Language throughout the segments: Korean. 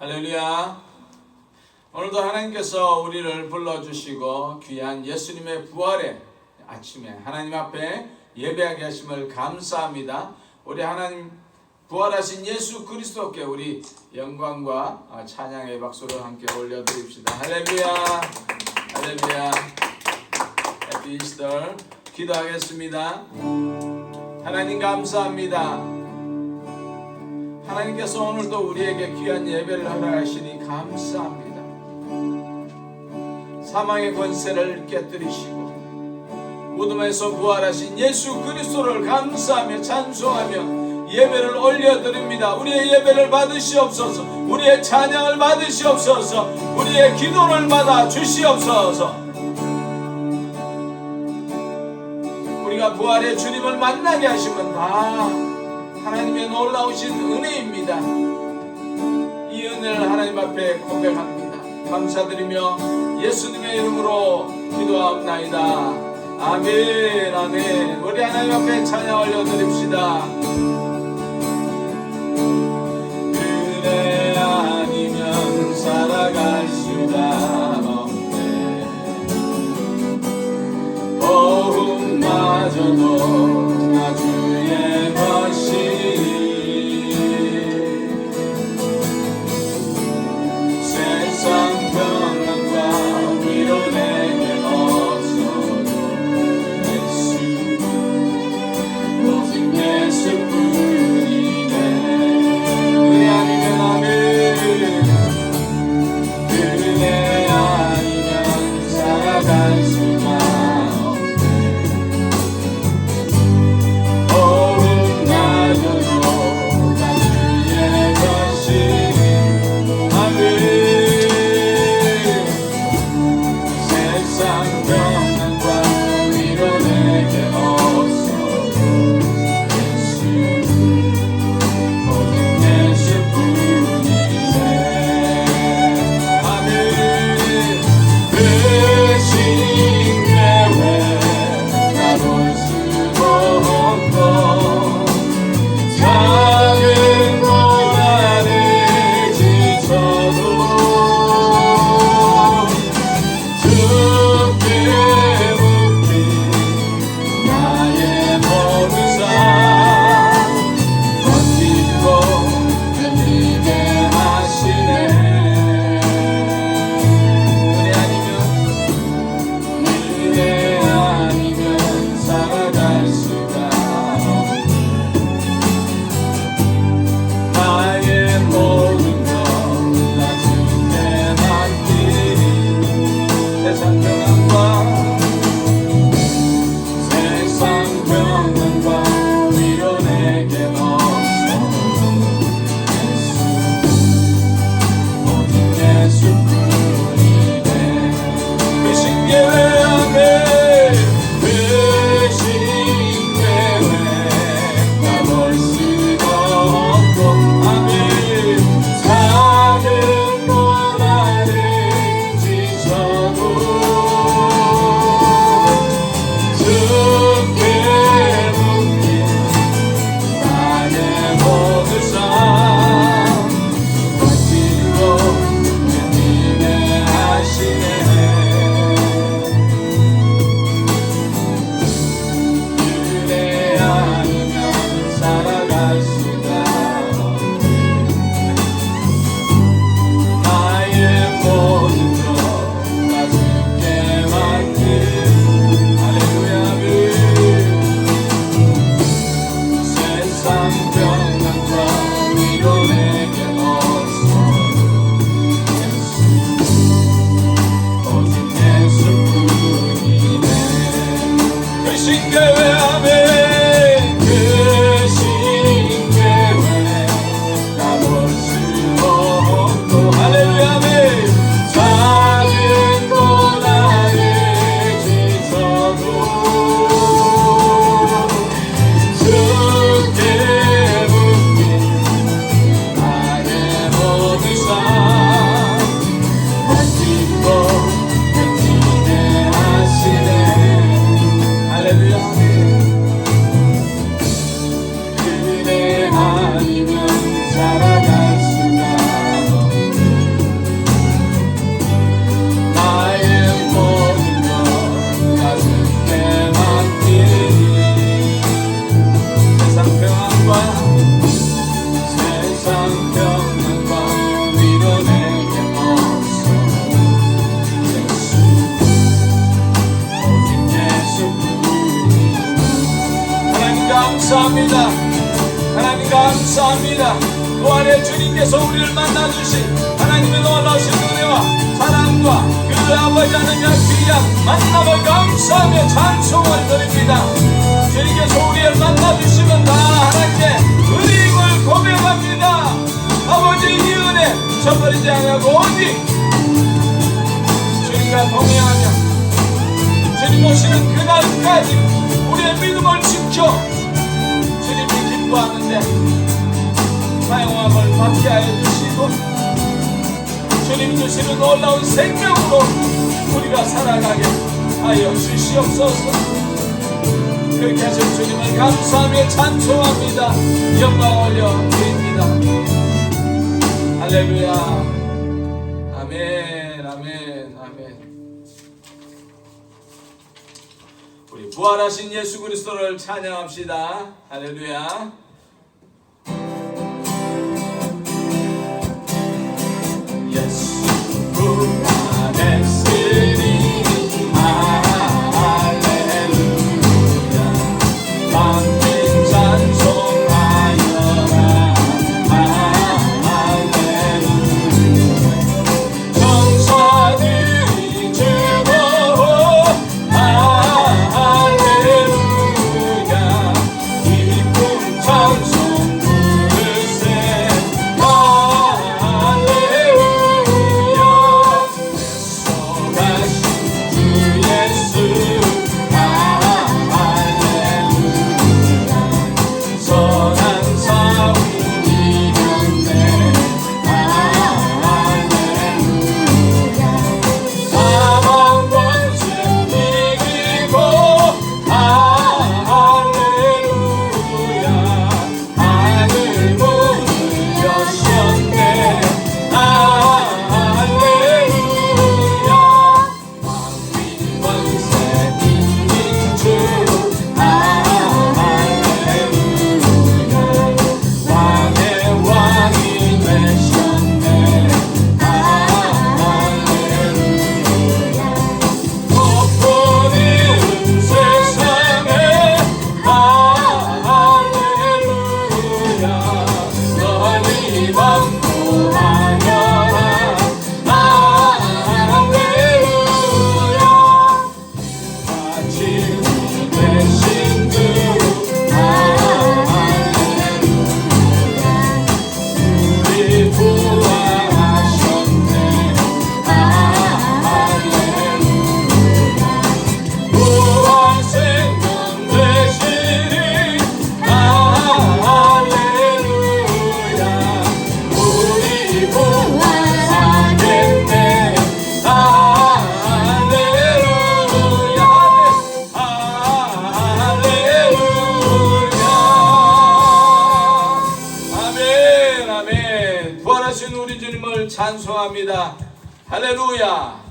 할렐루야. 오늘도 하나님께서 우리를 불러주시고 귀한 예수님의 부활의 아침에 하나님 앞에 예배하게 하심을 감사합니다. 우리 하나님 부활하신 예수 그리스도께 우리 영광과 찬양의 박수를 함께 올려드립시다. 할렐루야. 할렐루야. 해피 이스터. 기도하겠습니다. 하나님 감사합니다. 하나님께서 오늘도 우리에게 귀한 예배를 허락하시니 감사합니다. 사망의 권세를 깨뜨리시고 무덤에서 부활하신 예수 그리스도를 감사하며 찬송하며 예배를 올려드립니다. 우리의 예배를 받으시옵소서. 우리의 찬양을 받으시옵소서. 우리의 기도를 받아 주시옵소서. 우리가 부활의 주님을 만나게 하시면 다 하나님의 놀라우신 은혜입니다. 이 은혜를 하나님 앞에 고백합니다. 감사드리며 예수님의 이름으로 기도하옵나이다. 아멘. 아멘. 우리 하나님 앞에 찬양 올려드립시다. 은혜 아니면 살아갈 수가 없네. 도움마저도 나 주의 것이 세상 평안과 위로 내게 없어도 예수 오직 예수 찬송합니다. 하나님 감사합니다. 또 안에 주님께서 우리를 만나주신 하나님의 놀라우신 은혜와 사랑과 그 아버지 하나님의 귀한 만남을 감사하며 찬송을 드립니다. 주님께서 우리를 만나주시면 다 하나님의 은혜임을 고백합니다. 아버지 이 은혜 저버리지 않고 오직 주님과 동행하며 주님 오시는 그날까지 우리의 믿음을 지켜 주님이 기뻐하는데 사용함을 받게 하여 주시고 주님 주시는 놀라운 생명으로 우리가 살아가게 하여 주시옵소서. 그렇게 하신 주님을 감사하며 찬송합니다. 영광 올려드립니다. 할렐루야. 아멘 아멘 아멘. 우리 부활하신 예수 그리스도를 찬양합시다. 할렐루야. 예수 부활했으니 할렐루야. 만민 찬송하여라. 할렐루야. 천사들이 즐거워 할렐루야. 기쁨 찬송 부르세 할렐루야. 애써가신 주 예수 할렐루야. 선한 사울 이겼네 할렐루야. 사망 권세 이기고 할렐루야. 하늘 문을 여셨네 할렐루야. 왕위 권세 이긴 주 할렐루야. 왕의 왕이 되셨네 할렐루야. 덮어지는 세상에 할렐루야. 널리 받고 하여라 할렐루야. 마치 대신 주 할렐루야. 우리 부활하셨네 할렐루야. 부활 생명 되시니 할렐루야. 우리 부활하겠네 할렐루야. 할렐루야. 아멘 아멘. 부활하신 우리 주님을 찬송합니다. 할렐루야.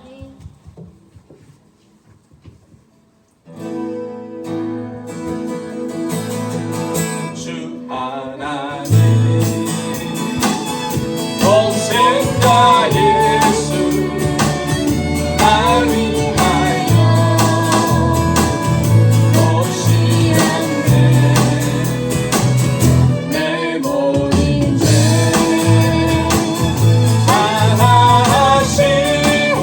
주 하나님 동생자 예수 날 위하여 오시었네. 내 모든 죄 사하시고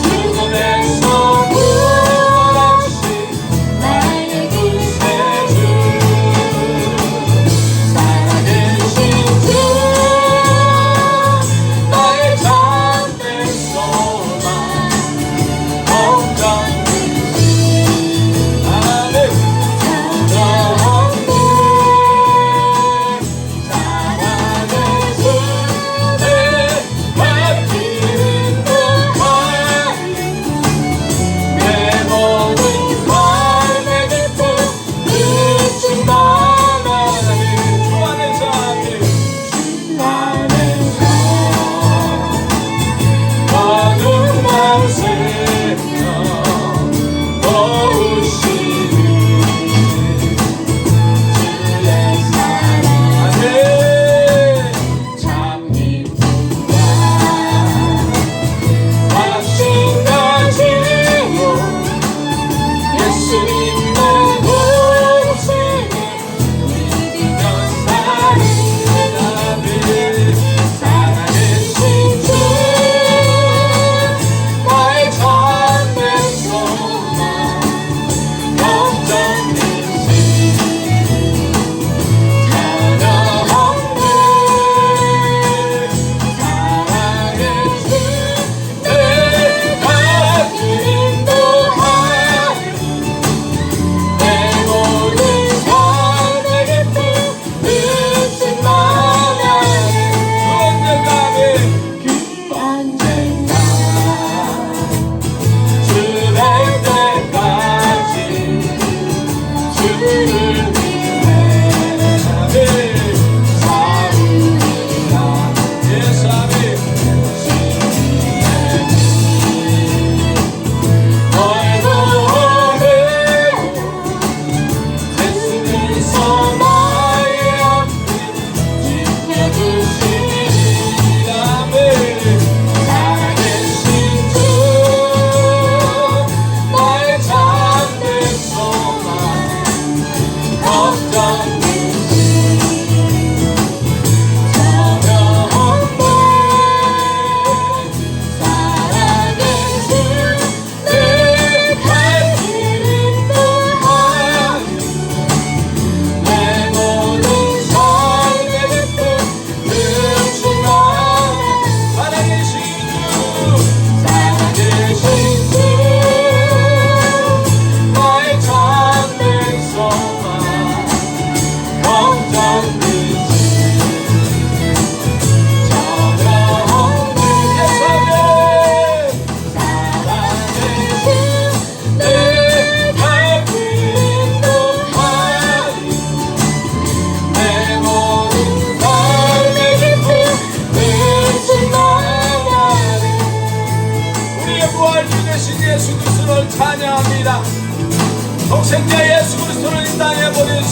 죽음에서 부활하신 나의 구세주 살아계신 주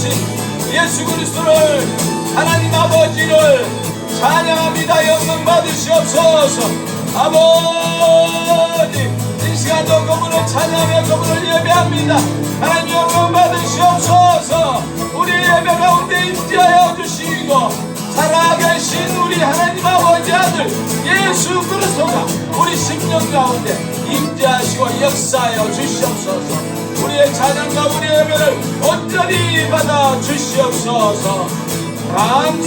부활하신 예수 그리스도를 하나님 아버지를 찬양합니다. 영광 받으시옵소서. 아버지 이 시간도 그분을 찬양하며 그분을 예배합니다. 하나님 영광 받으시옵소서. 우리 예배 가운데 임재하여 주시고 살아계신 우리 하나님 아버지 아들 예수 그리스도가 우리 심령 가운데 임재하시고 역사하여 주시옵소서. 우리의 찬양과 우리의 예배를 온전히 받아 주시옵소서.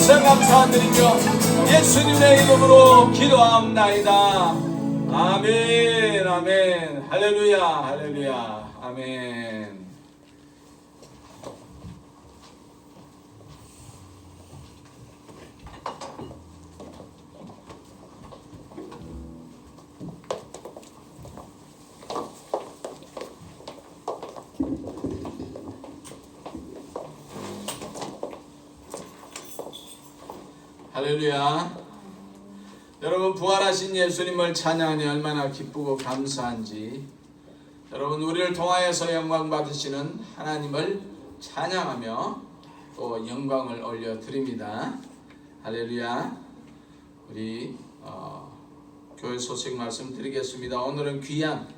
감사드리며 예수님의 이름으로 기도합나이다. 아멘 아멘. 할렐루야 할렐루야. 아멘. 할렐루야. 여러분 부활하신 예수님을 찬양하니 얼마나 기쁘고 감사한지, 여러분 우리를 통하여서 영광 받으시는 하나님을 찬양하며 또 영광을 올려드립니다. 할렐루야. 우리 교회 소식 말씀드리겠습니다. 오늘은 귀한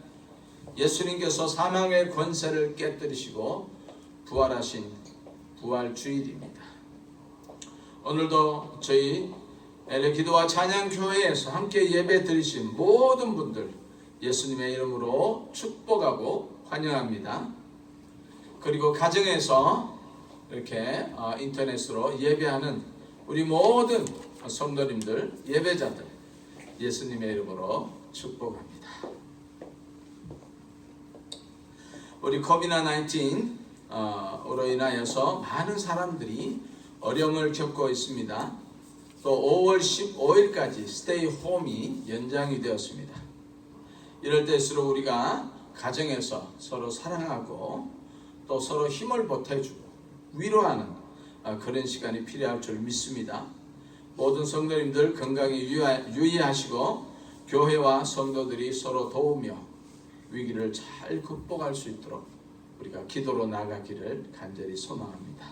예수님께서 사망의 권세를 깨뜨리시고 부활하신 부활주일입니다. 오늘도 저희 LA 기도와 찬양교회에서 함께 예배 드리신 모든 분들 예수님의 이름으로 축복하고 환영합니다. 그리고 가정에서 이렇게 인터넷으로 예배하는 우리 모든 성도님들, 예배자들 예수님의 이름으로 축복합니다. 우리 코비드-19으로 인하여서 많은 사람들이 어려움을 겪고 있습니다. 또 5월 15일까지 스테이 홈이 연장이 되었습니다. 이럴 때일수록 우리가 가정에서 서로 사랑하고 또 서로 힘을 보태주고 위로하는 그런 시간이 필요할 줄 믿습니다. 모든 성도님들 건강에 유의하시고 교회와 성도들이 서로 도우며 위기를 잘 극복할 수 있도록 우리가 기도로 나가기를 간절히 소망합니다.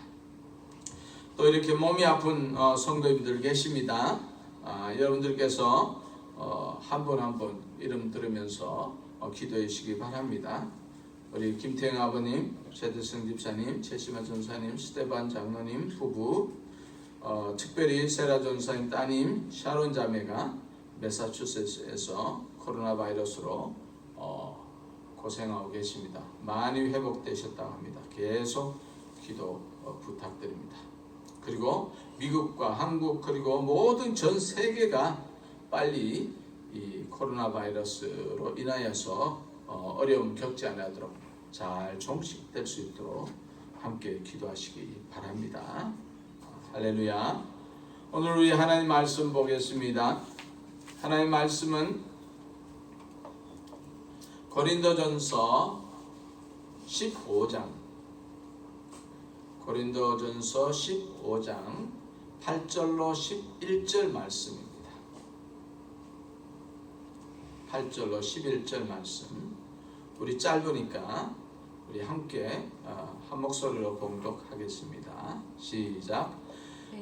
또 이렇게 몸이 아픈 성도님들 계십니다. 여러분들께서 한 분 한 분 이름 들으면서 기도해 주시기 바랍니다. 우리 김태영 아버님, 최대성 집사님, 최시마 전사님, 스테반 장로님 부부, 특별히 세라 전사님 따님 샤론 자매가 매사추세츠에서 코로나 바이러스로 고생하고 계십니다. 많이 회복되셨다고 합니다. 계속 기도 부탁드립니다. 그리고 미국과 한국 그리고 모든 전 세계가 빨리 이 코로나 바이러스로 인하여서 어려움 겪지 않도록 잘 종식될 수 있도록 함께 기도하시기 바랍니다. 할렐루야. 오늘 우리 하나님 말씀 보겠습니다. 하나님 말씀은 고린도전서 15장 고린도전서 15장 8절로 11절 말씀입니다. 8절로 11절 말씀. 우리 짧으니까 우리 함께 한 목소리로 봉독하겠습니다. 시작.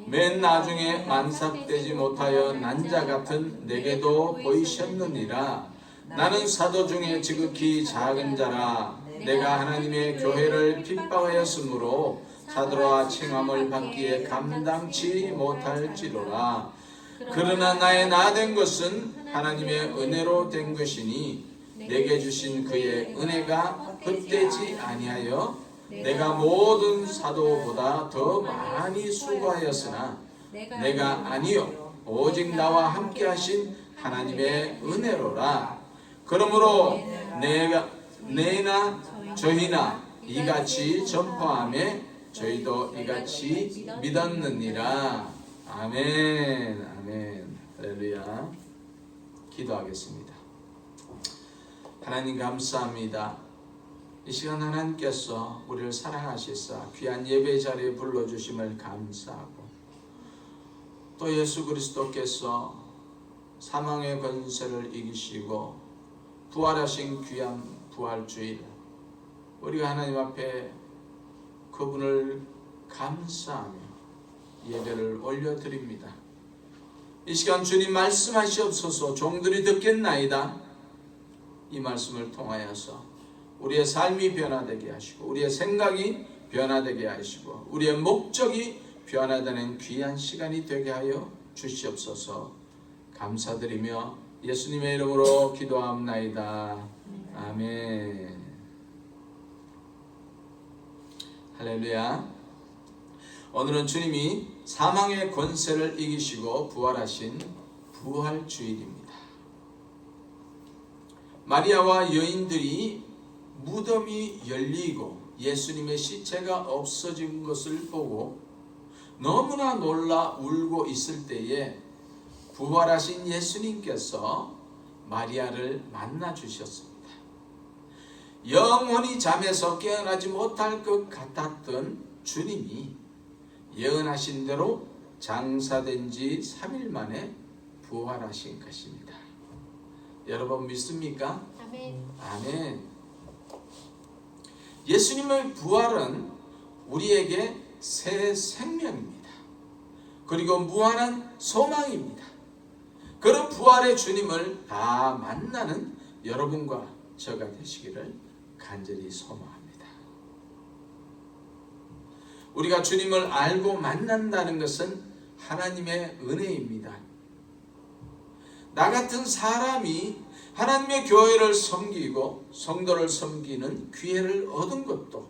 맨 나중에 만삭되지 못하여 난 자 같은 내게도 보이셨느니라. 나는 사도 중에 지극히 작은 자라. 내가 하나님의 교회를 핍박하였으므로 사도라 칭함을 받기에 감당치 못할지로라. 그러나 나의 나된 것은 하나님의 은혜로 된 것이니 내게 주신 그의 은혜가 헛되지 아니하여 내가 모든 사도보다 더 많이 수고하였으나 내가 아니요 오직 나와 함께 하신 하나님의 은혜로라. 그러므로 내나 저희나 이같이 전파하며 저희도 이같이 믿었느니라. 아멘 아멘. 할렐루야. 기도하겠습니다. 하나님 감사합니다. 이 시간 하나님께서 우리를 사랑하시사 귀한 예배 자리에 불러주심을 감사하고, 또 예수 그리스도께서 사망의 권세를 이기시고 부활하신 귀한 부활주일, 우리가 하나님 앞에 그분을 감사하며 예배를 올려드립니다. 이 시간 주님 말씀하시옵소서. 종들이 듣겠나이다. 이 말씀을 통하여서 우리의 삶이 변화되게 하시고 우리의 생각이 변화되게 하시고 우리의 목적이 변화되는 귀한 시간이 되게 하여 주시옵소서. 감사드리며 예수님의 이름으로 기도합나이다. 아멘. 할렐루야. 오늘은 주님이 사망의 권세를 이기시고 부활하신 부활주일입니다. 마리아와 여인들이 무덤이 열리고 예수님의 시체가 없어진 것을 보고 너무나 놀라 울고 있을 때에 부활하신 예수님께서 마리아를 만나 주셨습니다. 영원히 잠에서 깨어나지 못할 것 같았던 주님이 예언하신 대로 장사된 지 3일 만에 부활하신 것입니다. 여러분 믿습니까? 아멘. 아멘. 예수님의 부활은 우리에게 새 생명입니다. 그리고 무한한 소망입니다. 그런 부활의 주님을 다 만나는 여러분과 저가 되시기를 간절히 소망합니다. 우리가 주님을 알고 만난다는 것은 하나님의 은혜입니다. 나 같은 사람이 하나님의 교회를 섬기고 성도를 섬기는 기회를 얻은 것도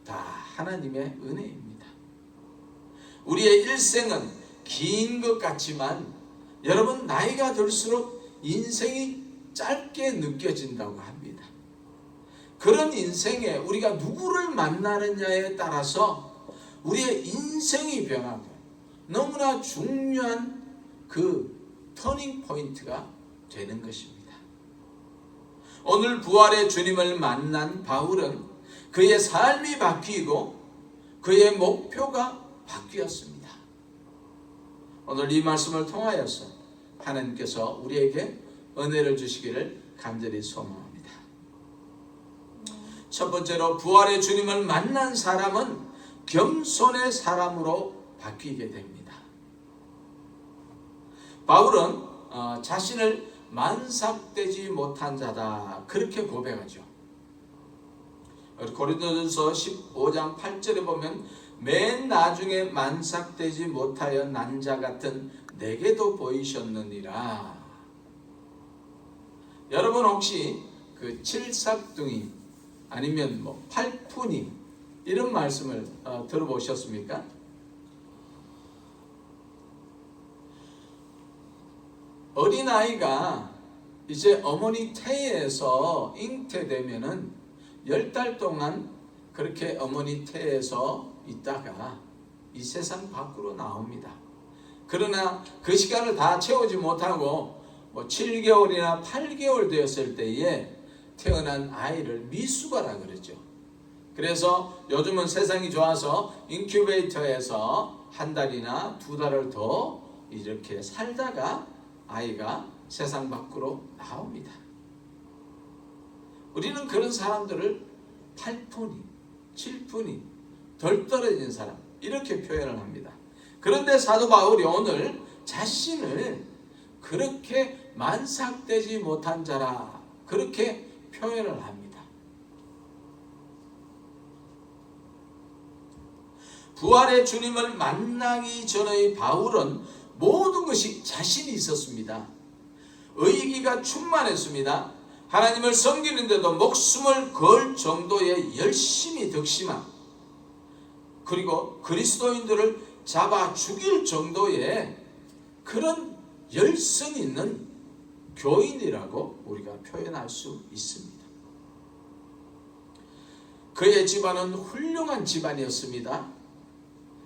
다 하나님의 은혜입니다. 우리의 일생은 긴 것 같지만 여러분 나이가 들수록 인생이 짧게 느껴진다고 합니다. 그런 인생에 우리가 누구를 만나느냐에 따라서 우리의 인생이 변하고 너무나 중요한 그 터닝 포인트가 되는 것입니다. 오늘 부활의 주님을 만난 바울은 그의 삶이 바뀌고 그의 목표가 바뀌었습니다. 오늘 이 말씀을 통하여서 하나님께서 우리에게 은혜를 주시기를 간절히 소망합니다. 첫 번째로 부활의 주님을 만난 사람은 겸손의 사람으로 바뀌게 됩니다. 바울은 자신을 만삭되지 못한 자다 그렇게 고백하죠. 고린도전서 15장 8절에 보면 맨 나중에 만삭되지 못하여 난 자 같은 내게도 보이셨느니라. 여러분 혹시 그 칠삭둥이 아니면 뭐 팔푼이 이런 말씀을 들어보셨습니까? 어린아이가 이제 어머니 태에서 잉태되면은 10달 동안 그렇게 어머니 태에서 있다가 이 세상 밖으로 나옵니다. 그러나 그 시간을 다 채우지 못하고 뭐 7개월이나 8개월 되었을 때에 태어난 아이를 미숙아라 그러죠. 그래서 요즘은 세상이 좋아서 인큐베이터에서 한 달이나 2달을 더 이렇게 살다가 아이가 세상 밖으로 나옵니다. 우리는 그런 사람들을 8푼이, 7푼이, 덜 떨어진 사람 이렇게 표현을 합니다. 그런데 사도 바울이 오늘 자신을 그렇게 만삭되지 못한 자라 그렇게 표현을 합니다. 부활의 주님을 만나기 전의 바울은 모든 것이 자신이 있었습니다. 의기가 충만했습니다. 하나님을 섬기는데도 목숨을 걸 정도의 열심히 덕심한 그리고 그리스도인들을 잡아 죽일 정도의 그런 열성 있는 교인이라고 우리가 표현할 수 있습니다. 그의 집안은 훌륭한 집안이었습니다.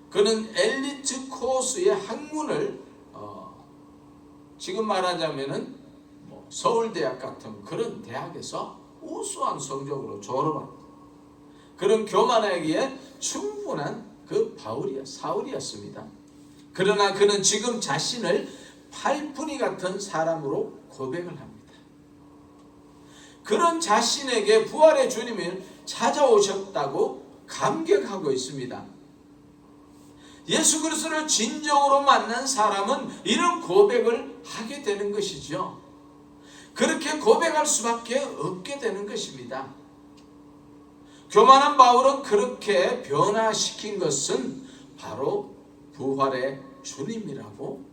그는 엘리트 코스의 학문을 지금 말하자면은 서울대학 같은 그런 대학에서 우수한 성적으로 졸업한 그런 교만하기에 충분한 그 사울이었습니다. 그러나 그는 지금 자신을 팔푼이 같은 사람으로 고백을 합니다. 그런 자신에게 부활의 주님이 찾아오셨다고 감격하고 있습니다. 예수 그리스도를 진정으로 만난 사람은 이런 고백을 하게 되는 것이죠. 그렇게 고백할 수밖에 없게 되는 것입니다. 교만한 바울은 그렇게 변화시킨 것은 바로 부활의 주님이라고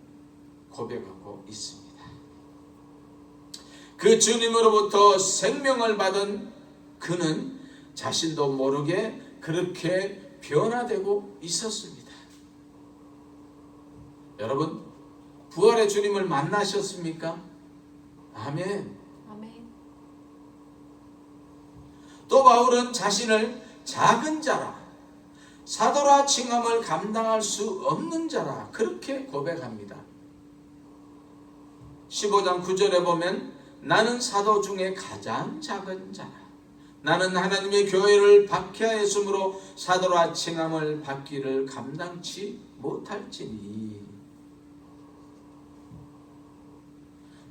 고백하고 있습니다. 그 주님으로부터 생명을 받은 그는 자신도 모르게 그렇게 변화되고 있었습니다. 여러분, 부활의 주님을 만나셨습니까? 아멘. 아멘. 또 바울은 자신을 작은 자라, 사도라 칭함을 감당할 수 없는 자라 그렇게 고백합니다. 15장 9절에 보면 나는 사도 중에 가장 작은 자라, 나는 하나님의 교회를 박해하였으므로 사도라 칭함을 받기를 감당치 못할지니.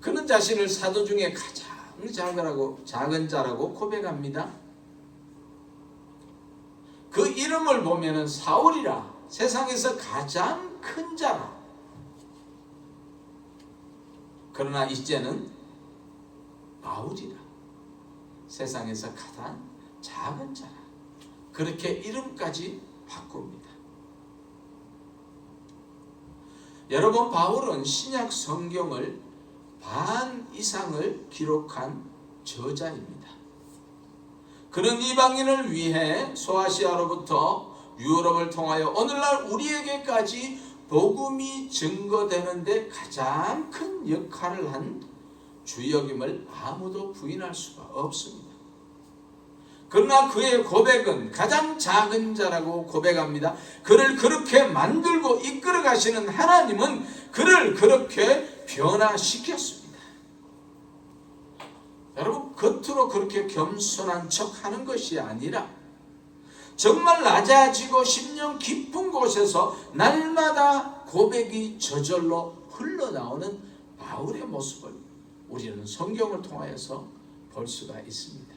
그는 자신을 사도 중에 가장 작은 자라고 고백합니다. 그 이름을 보면 사울이라, 세상에서 가장 큰 자라. 그러나 이제는 바울이라, 세상에서 가장 작은 자라. 그렇게 이름까지 바꿉니다. 여러분, 바울은 신약 성경을 반 이상을 기록한 저자입니다. 그는 이방인을 위해 소아시아로부터 유럽을 통하여 오늘날 우리에게까지 복음이 증거되는데 가장 큰 역할을 한 주역임을 아무도 부인할 수가 없습니다. 그러나 그의 고백은 가장 작은 자라고 고백합니다. 그를 그렇게 만들고 이끌어 가시는 하나님은 그를 그렇게 변화시켰습니다. 여러분, 겉으로 그렇게 겸손한 척 하는 것이 아니라 정말 낮아지고 심령 깊은 곳에서 날마다 고백이 저절로 흘러나오는 바울의 모습을 우리는 성경을 통하여서 볼 수가 있습니다.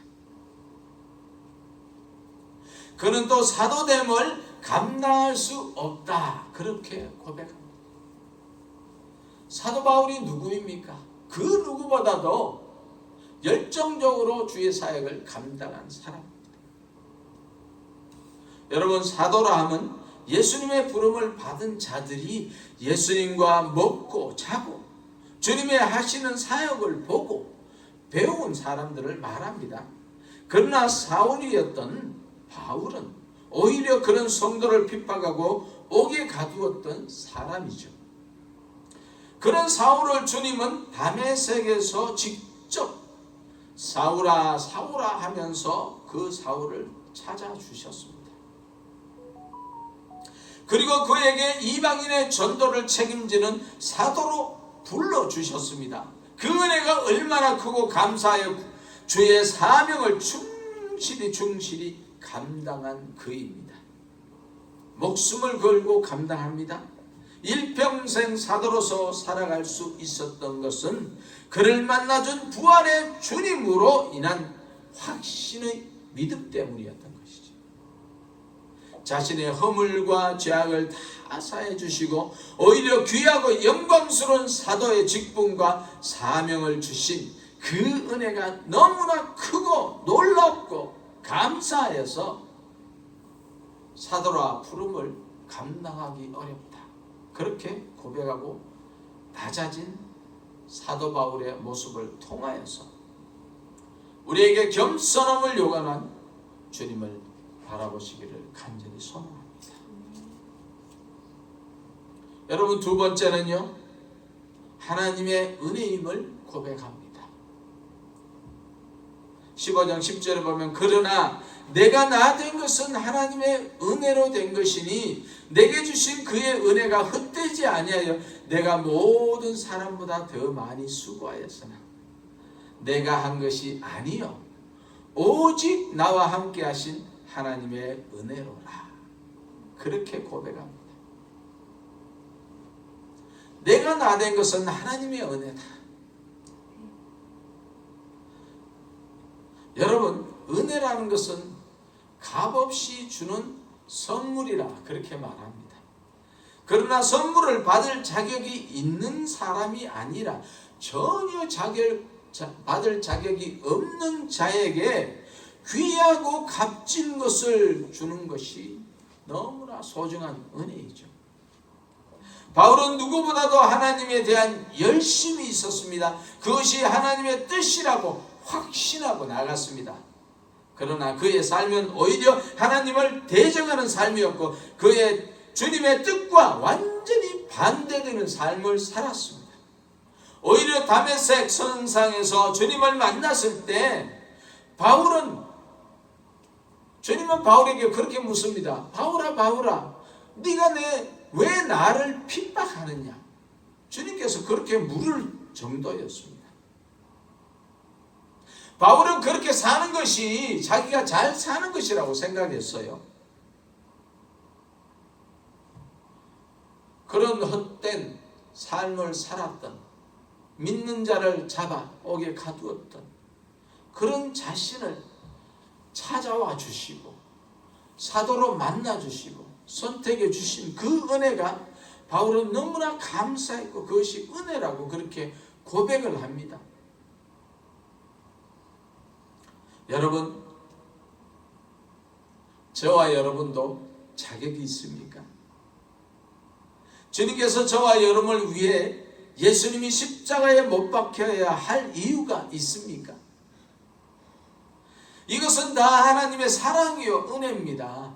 그는 또 사도됨을 감당할 수 없다 그렇게 고백합니다. 사도 바울이 누구입니까? 그 누구보다도 열정적으로 주의 사역을 감당한 사람입니다. 여러분, 사도라 함은 예수님의 부름을 받은 자들이 예수님과 먹고 자고 주님의 하시는 사역을 보고 배운 사람들을 말합니다. 그러나 사울이었던 바울은 오히려 그런 성도를 핍박하고 옥에 가두었던 사람이죠. 그런 사울을 주님은 다메섹에서 직접 사울아 사울아 하면서 그 사울을 찾아주셨습니다. 그리고 그에게 이방인의 전도를 책임지는 사도로 불러주셨습니다. 그 은혜가 얼마나 크고 감사하여 주의 사명을 충실히 감당한 그입니다. 목숨을 걸고 감당합니다. 일평생 사도로서 살아갈 수 있었던 것은 그를 만나준 부활의 주님으로 인한 확신의 믿음 때문이었던 것이죠. 자신의 허물과 죄악을 다 사해 주시고 오히려 귀하고 영광스러운 사도의 직분과 사명을 주신 그 은혜가 너무나 크고 놀랍고 감사해서 사도라 부름을 감당하기 어렵다 그렇게 고백하고 낮아진 사도 바울의 모습을 통하여서 우리에게 겸손함을 요구하는 주님을 바라보시기를 간절히 소망합니다. 여러분, 두 번째는요, 하나님의 은혜임을 고백합니다. 15장 10절에 보면 그러나 내가 나 된 것은 하나님의 은혜로 된 것이니 내게 주신 그의 은혜가 헛되지 아니하여 내가 모든 사람보다 더 많이 수고하였으나 내가 한 것이 아니요 오직 나와 함께 하신 하나님의 은혜로라 그렇게 고백합니다. 내가 나 된 것은 하나님의 은혜다. 여러분, 은혜라는 것은 값없이 주는 선물이라 그렇게 말합니다. 그러나 선물을 받을 자격이 있는 사람이 아니라 전혀 받을 자격이 없는 자에게 귀하고 값진 것을 주는 것이 너무나 소중한 은혜이죠. 바울은 누구보다도 하나님에 대한 열심이 있었습니다. 그것이 하나님의 뜻이라고 확신하고 나갔습니다. 그러나 그의 삶은 오히려 하나님을 대적하는 삶이었고 그의 주님의 뜻과 완전히 반대되는 삶을 살았습니다. 오히려 다메섹 선상에서 주님을 만났을 때 주님은 바울에게 그렇게 묻습니다. 바울아 바울아, 네가 왜 나를 핍박하느냐? 주님께서 그렇게 물을 정도였습니다. 바울은 그렇게 사는 것이 자기가 잘 사는 것이라고 생각했어요. 그런 헛된 삶을 살았던, 믿는 자를 잡아 옥에 가두었던 그런 자신을 찾아와 주시고 사도로 만나 주시고 선택해 주신 그 은혜가 바울은 너무나 감사했고 그것이 은혜라고 그렇게 고백을 합니다. 여러분, 저와 여러분도 자격이 있습니까? 주님께서 저와 여러분을 위해 예수님이 십자가에 못 박혀야 할 이유가 있습니까? 이것은 다 하나님의 사랑이요 은혜입니다.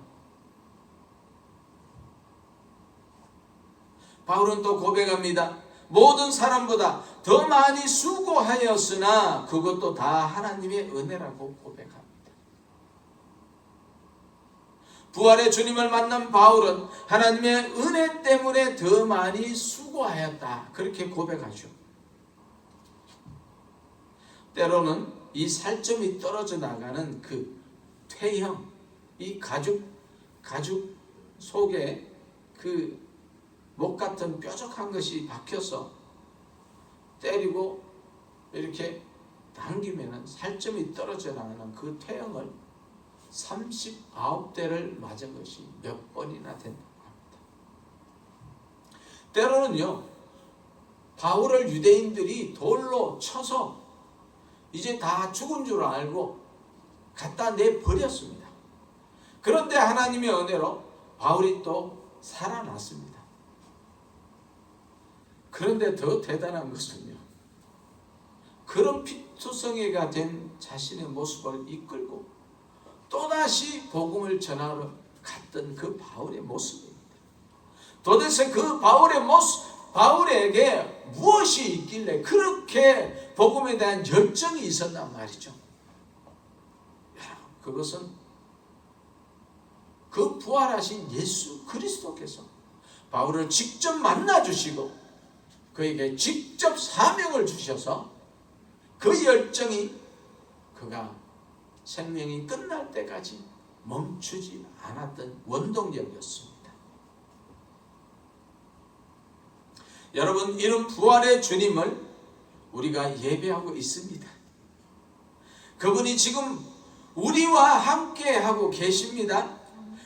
바울은 또 고백합니다. 모든 사람보다 더 많이 수고하였으나 그것도 다 하나님의 은혜라고 고백합니다. 부활의 주님을 만난 바울은 하나님의 은혜 때문에 더 많이 수고하였다, 그렇게 고백하죠. 때로는 이 살점이 떨어져 나가는 그 퇴형, 이 가죽 속에 그 목 같은 뾰족한 것이 박혀서 때리고 이렇게 당기면 살점이 떨어져 나가는 그 퇴형을 39대를 맞은 것이 몇 번이나 된다고 합니다. 때로는요, 바울을 유대인들이 돌로 쳐서 이제 다 죽은 줄 알고 갖다 내버렸습니다. 그런데 하나님의 은혜로 바울이 또 살아났습니다. 그런데 더 대단한 것은요, 그런 피투성이가 된 자신의 모습을 이끌고 또다시 복음을 전하러 갔던 그 바울의 모습입니다. 도대체 그 바울에게 무엇이 있길래 그렇게 복음에 대한 열정이 있었단 말이죠. 그것은 그 부활하신 예수 그리스도께서 바울을 직접 만나주시고 그에게 직접 사명을 주셔서 그 열정이 그가 생명이 끝날 때까지 멈추지 않았던 원동력이었습니다. 여러분, 이런 부활의 주님을 우리가 예배하고 있습니다. 그분이 지금 우리와 함께 하고 계십니다.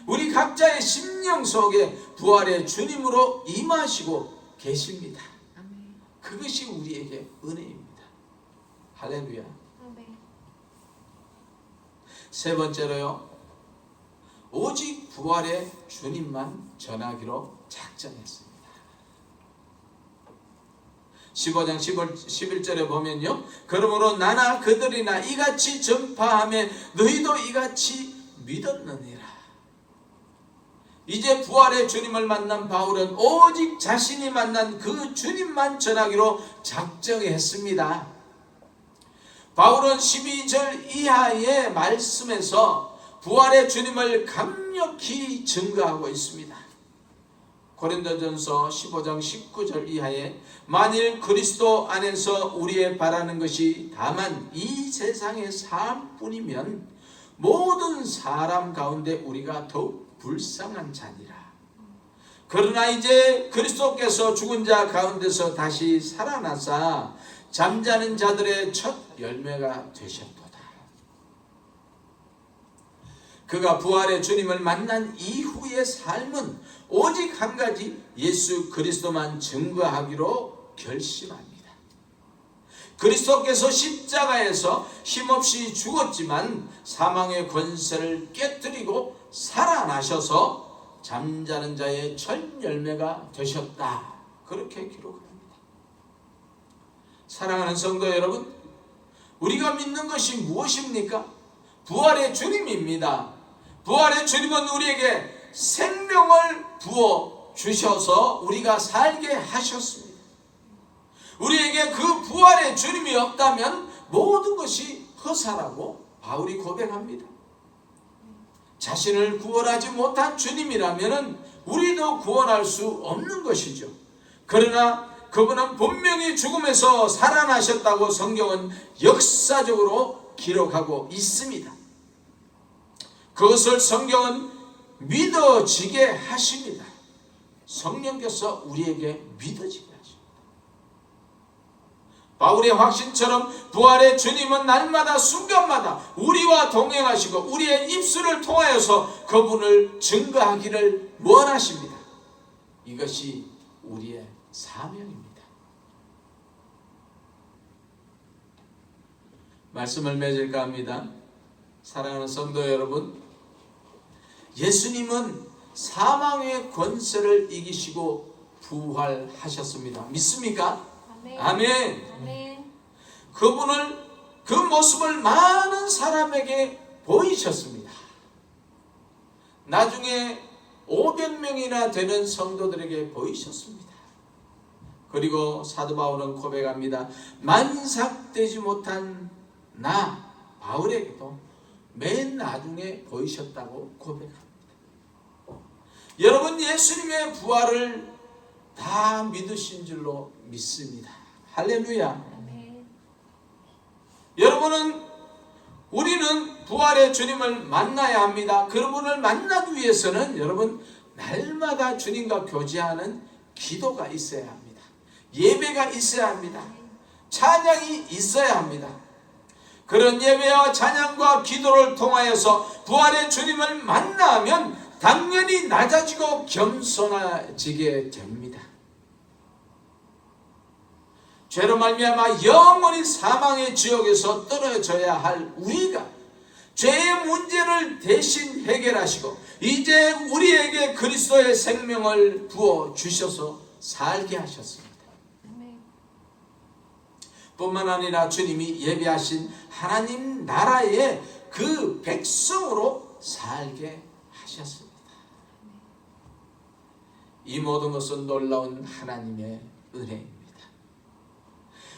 우리 각자의 심령 속에 부활의 주님으로 임하시고 계십니다. 그것이 우리에게 은혜입니다. 할렐루야. 세 번째로요, 오직 부활의 주님만 전하기로 작정했습니다. 15장 11절에 보면요, 그러므로 나나 그들이나 이같이 전파하며 너희도 이같이 믿었느니라. 이제 부활의 주님을 만난 바울은 오직 자신이 만난 그 주님만 전하기로 작정했습니다. 바울은 12절 이하의 말씀에서 부활의 주님을 강력히 증거하고 있습니다. 고린도전서 15장 19절 이하에 만일 그리스도 안에서 우리의 바라는 것이 다만 이 세상의 삶뿐이면 모든 사람 가운데 우리가 더욱 불쌍한 자니라. 그러나 이제 그리스도께서 죽은 자 가운데서 다시 살아나사 잠자는 자들의 첫 열매가 되셨도다. 그가 부활의 주님을 만난 이후의 삶은 오직 한 가지 예수 그리스도만 증거하기로 결심합니다. 그리스도께서 십자가에서 힘없이 죽었지만 사망의 권세를 깨뜨리고 살아나셔서 잠자는 자의 첫 열매가 되셨다. 그렇게 기록합니다. 사랑하는 성도 여러분, 우리가 믿는 것이 무엇입니까? 부활의 주님입니다. 부활의 주님은 우리에게 생명을 부어 주셔서 우리가 살게 하셨습니다. 우리에게 그 부활의 주님이 없다면 모든 것이 허사라고 바울이 고백합니다. 자신을 구원하지 못한 주님이라면 우리도 구원할 수 없는 것이죠. 그러나 그분은 분명히 죽음에서 살아나셨다고 성경은 역사적으로 기록하고 있습니다. 그것을 성경은 믿어지게 하십니다. 성령께서 우리에게 믿어지게 하십니다. 바울의 확신처럼 부활의 주님은 날마다 순간마다 우리와 동행하시고 우리의 입술을 통하여서 그분을 증거하기를 원하십니다. 이것이 우리의 사명입니다. 말씀을 맺을까 합니다. 사랑하는 성도 여러분, 예수님은 사망의 권세를 이기시고 부활하셨습니다. 믿습니까? 아멘. 아멘. 아멘. 그분을 그 모습을 많은 사람에게 보이셨습니다. 나중에 500명이나 되는 성도들에게 보이셨습니다. 그리고 사도 바울은 고백합니다. 만삭되지 못한 나 바울에게도 맨 나중에 보이셨다고 고백합니다. 여러분, 예수님의 부활을 다 믿으신 줄로 믿습니다. 할렐루야. 아멘. 우리는 부활의 주님을 만나야 합니다. 그분을 만나기 위해서는 여러분 날마다 주님과 교제하는 기도가 있어야 합니다. 예배가 있어야 합니다. 찬양이 있어야 합니다. 그런 예배와 찬양과 기도를 통하여서 부활의 주님을 만나면 당연히 낮아지고 겸손해지게 됩니다. 죄로 말미암아 영원히 사망의 지옥에서 떨어져야 할 우리가 죄의 문제를 대신 해결하시고 이제 우리에게 그리스도의 생명을 부어 주셔서 살게 하셨습니다. 뿐만 아니라 주님이 예비하신 하나님 나라의 그 백성으로 살게 하셨습니다. 이 모든 것은 놀라운 하나님의 은혜입니다.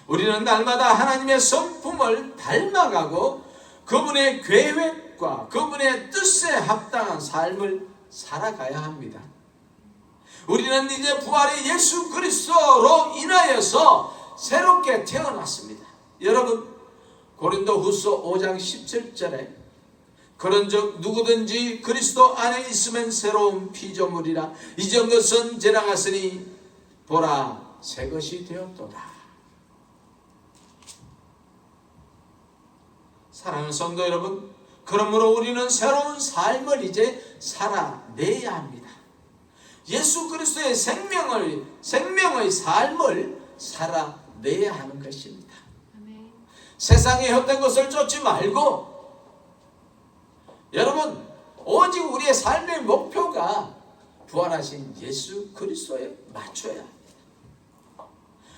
우리는 날마다 하나님의 성품을 닮아가고 그분의 계획과 그분의 뜻에 합당한 삶을 살아가야 합니다. 우리는 이제 부활의 예수 그리스도로 인하여서 새롭게 태어났습니다. 여러분, 고린도후서 5장 17절에 그런즉 누구든지 그리스도 안에 있으면 새로운 피조물이라 이전 것은 지나갔으니 보라 새 것이 되었도다. 사랑하는 성도 여러분, 그러므로 우리는 새로운 삶을 이제 살아내야 합니다. 예수 그리스도의 생명의 삶을 살아내야 하는 것입니다. 아멘. 세상의 헛된 것을 쫓지 말고 여러분, 오직 우리의 삶의 목표가 부활하신 예수 그리스도에 맞춰야 합니다.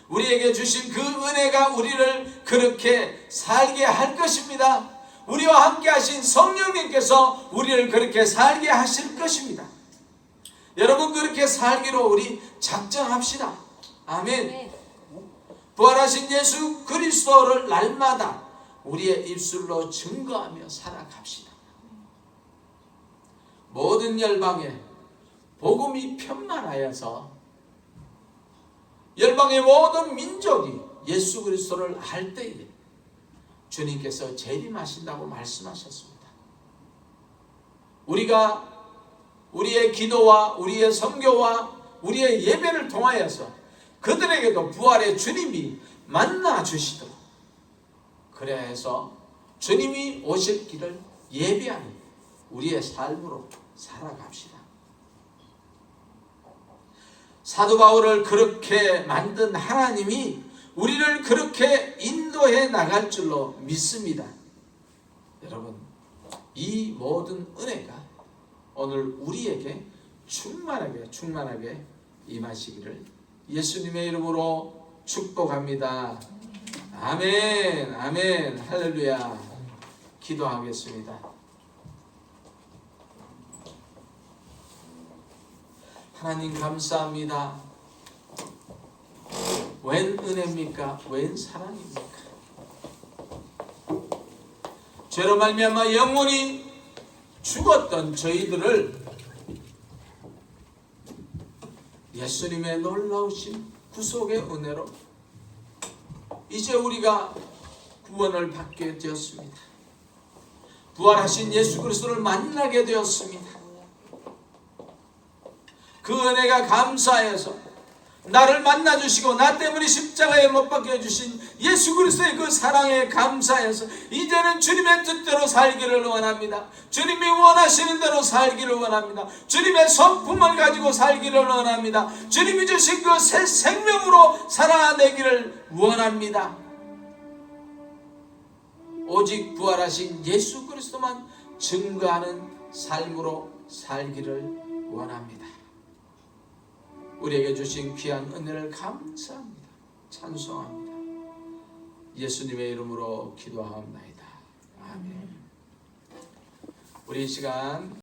우리에게 주신 그 은혜가 우리를 그렇게 살게 할 것입니다. 우리와 함께 하신 성령님께서 우리를 그렇게 살게 하실 것입니다. 여러분, 그렇게 살기로 우리 작정합시다. 아멘. 부활하신 예수 그리스도를 날마다 우리의 입술로 증거하며 살아갑시다. 모든 열방에 복음이 편만하여서 열방의 모든 민족이 예수 그리스도를 알 때에 주님께서 재림하신다고 말씀하셨습니다. 우리가 우리의 기도와 우리의 선교와 우리의 예배를 통하여서 그들에게도 부활의 주님이 만나 주시도록, 그래야 해서 주님이 오실 길을 예배하는 우리의 삶으로 살아갑시다. 사도 바울을 그렇게 만든 하나님이 우리를 그렇게 인도해 나갈 줄로 믿습니다. 여러분, 이 모든 은혜가 오늘 우리에게 충만하게 임하시기를 예수님의 이름으로 축복합니다. 아멘, 아멘, 할렐루야. 기도하겠습니다. 하나님 감사합니다. 웬 은혜입니까? 웬 사랑입니까? 죄로 말미암아 영원히 죽었던 저희들을 예수님의 놀라우신 구속의 은혜로 이제 우리가 구원을 받게 되었습니다. 부활하신 예수 그리스도를 만나게 되었습니다. 그 은혜가 감사해서 나를 만나주시고 나 때문에 십자가에 못 박혀 주신 예수 그리스도의 그 사랑에 감사해서 이제는 주님의 뜻대로 살기를 원합니다. 주님이 원하시는 대로 살기를 원합니다. 주님의 성품을 가지고 살기를 원합니다. 주님이 주신 그 새 생명으로 살아내기를 원합니다. 오직 부활하신 예수 그리스도만 증거하는 삶으로 살기를 원합니다. 우리에게 주신 귀한 은혜를 감사합니다. 찬송합니다. 예수님의 이름으로 기도하옵나이다. 아멘. 우리 이 시간